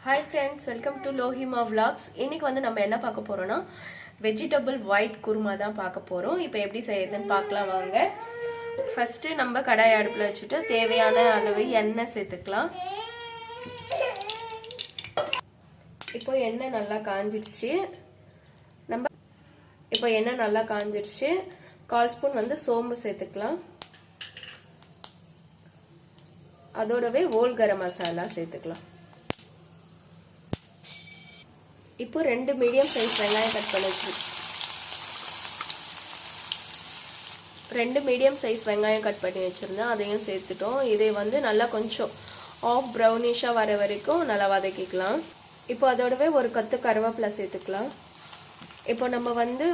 Hi friends, welcome to Lohima Vlogs. இன்னைக்கு வந்து நம்ம என்ன பார்க்க போறோம்னா வெஜிடபிள் ஒயிட் குருமா தான் பார்க்க போறோம். இப்போ எப்படி செய்யறதுன்னு பார்க்கலாம் வாங்க. ஃபர்ஸ்ட் நம்ம கடாய் அடுப்புல வச்சுட்டு தேவையான அளவு எண்ணெய் சேர்த்துக்கலாம். இப்போ எண்ணெய் நல்லா காஞ்சிடுச்சு. எண்ணெய் நல்லா காஞ்சிடுச்சு. 1/4 ஸ்பூன் வந்து சோம்பு சேர்த்துக்கலாம். அதோடவே ஹோல் கரம் மசாலா சேர்த்துக்கலாம். இப்போ 2 மீடியம் சைஸ் வெங்காயம் கட் பண்ணி வச்சிருக்கேன். 2 மீடியம் சைஸ் வெங்காயம் கட் பண்ணி வச்சிருந்தேன், அதையும் சேர்த்துட்டோம். இதை வந்து நல்லா கொஞ்சம் ஆஃப் ப்ரௌனிஷா வர வரைக்கும் நல்லா வதக்கிக்கலாம். இப்போ அதோடவே ஒரு கொத்து கருவேப்பிலை சேர்த்துக்கலாம். இப்போ நம்ம வந்து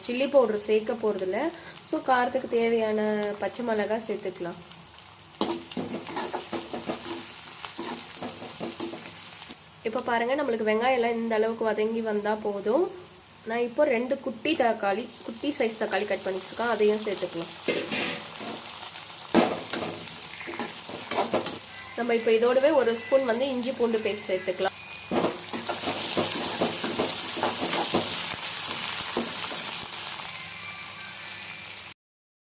சில்லி பவுடர் சேர்க்க போறதில்ல, ஸோ காரத்துக்கு தேவையான பச்சை மிளகாய் சேர்த்துக்கலாம். இப்போ பாருங்க, நம்மளுக்கு வெங்காயம் எல்லாம் இந்த அளவுக்கு வதங்கி வந்தா போதும். நான் இப்போ 2 குட்டி சைஸ் தக்காளி கட் பண்ணி வச்சிருக்கேன், அதையும் சேர்த்துக்கலாம். நம்ம இப்போ இதோடவே 1 ஸ்பூன் வந்து இஞ்சி பூண்டு பேஸ்ட் சேர்த்துக்கலாம்.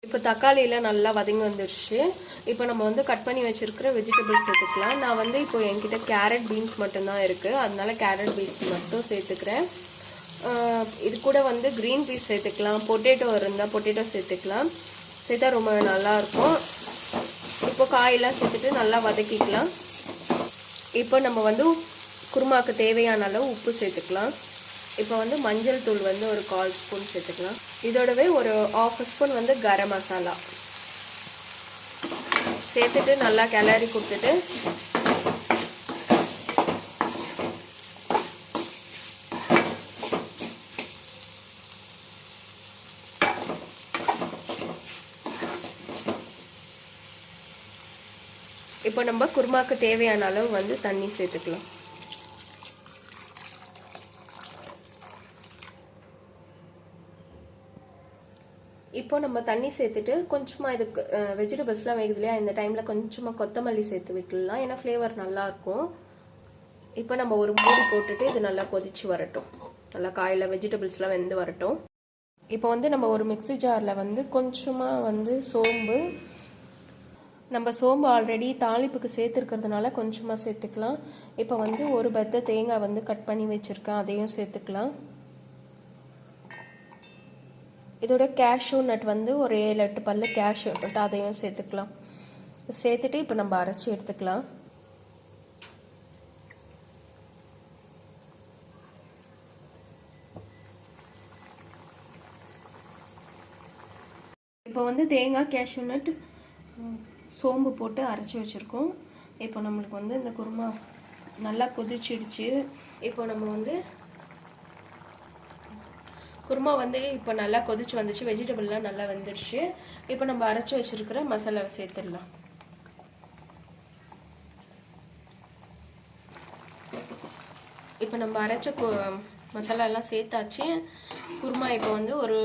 இப்போ தக்காளியெல்லாம் நல்லா வதங்கி வந்துடுச்சு. இப்போ நம்ம வந்து கட் பண்ணி வச்சிருக்கிற வெஜிடபிள்ஸ் சேர்த்துக்கலாம். நான் வந்து இப்போ என்கிட்ட கேரட் பீன்ஸ் மட்டும்தான் இருக்குது, அதனால கேரட் பீன்ஸ் மட்டும் சேர்த்துக்கிறேன். இது கூட வந்து க்ரீன் பீஸ் சேர்த்துக்கலாம். பொட்டேட்டோ இருந்தால் பொட்டேட்டோ சேர்த்துக்கலாம், சேர்த்தா ரொம்ப நல்லாயிருக்கும். இப்போ காயெல்லாம் சேர்த்துட்டு நல்லா வதக்கிக்கலாம். இப்போ நம்ம வந்து குருமாவுக்கு தேவையான அளவு உப்பு சேர்த்துக்கலாம். இப்போ வந்து மஞ்சள் தூள் வந்து ஒரு 1/4 ஸ்பூன் சேர்த்துக்கலாம். இதோடவே ஒரு 1/2 ஸ்பூன் வந்து கரம் மசாலா சேர்த்துட்டு நல்லா கிளறி கொடுத்துட்டு இப்போ நம்ம குருமாக்கு தேவையான அளவு வந்து தண்ணி சேர்த்துக்கலாம். இப்போ நம்ம தண்ணி சேர்த்துட்டு கொஞ்சமாக இதுக்கு வெஜிடபிள்ஸ்லாம் வேகுது இல்லையா, இந்த டைமில் கொஞ்சமாக கொத்தமல்லி சேர்த்து விட்டுடலாம், ஏன்னா ஃப்ளேவர் நல்லாயிருக்கும். இப்போ நம்ம ஒரு மூடி போட்டுட்டு இது நல்லா கொதிச்சு வரட்டும், நல்லா காயில் வெஜிடபிள்ஸ்லாம் வெந்து வரட்டும். இப்போ வந்து நம்ம ஒரு மிக்ஸி ஜாரில் வந்து கொஞ்சமாக வந்து சோம்பு ஆல்ரெடி தாளிப்புக்கு சேர்த்துருக்கிறதுனால கொஞ்சமாக சேர்த்துக்கலாம். இப்போ வந்து ஒரு பெத்த தேங்காய் வந்து கட் பண்ணி வச்சுருக்கேன், அதையும் சேர்த்துக்கலாம். இதோட கேஷ்யூ நட் வந்து ஒரு 7-8 பல்லு கேஷ்யூ நட், அதையும் சேர்த்துக்கலாம். சேர்த்துட்டு இப்போ நம்ம அரைச்சி எடுத்துக்கலாம். இப்போ வந்து தேங்காய், கேஷ்யூ நட், சோம்பு போட்டு அரைச்சி வச்சுருக்கோம். இப்போ நம்மளுக்கு வந்து இந்த குருமா நல்லா கொதிச்சிடுச்சு. இப்போ நம்ம வந்து குருமா வந்து இப்போ நல்லா கொதிச்சு வந்துச்சு, வெஜிடபிள்லாம் நல்லா வெந்துடுச்சு. இப்போ நம்ம அரைச்சி வச்சிருக்கிற மசாலாவை சேர்த்துடலாம். இப்போ நம்ம அரைச்ச மசாலாலாம் சேர்த்தாச்சு. குருமா இப்போ வந்து ஒரு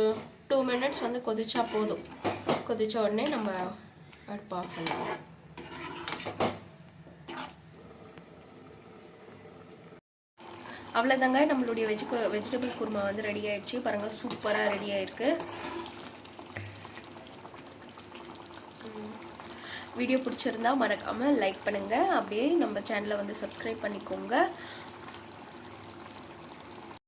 2 மினிட்ஸ் வந்து கொதிச்சா போதும். கொதிச்ச உடனே நம்ம அடுப்பு ஆஃப் பண்ணலாம். அவ்வளோதாங்க, நம்மளுடைய வெஜிடபிள் குருமா வந்து ரெடி ஆயிடுச்சு. பாருங்கள், சூப்பராக ரெடி ஆயிருக்கு. வீடியோ பிடிச்சிருந்தா மறக்காமல் லைக் பண்ணுங்கள், அப்படியே நம்ம சேனலை வந்து சப்ஸ்கிரைப் பண்ணிக்கோங்க.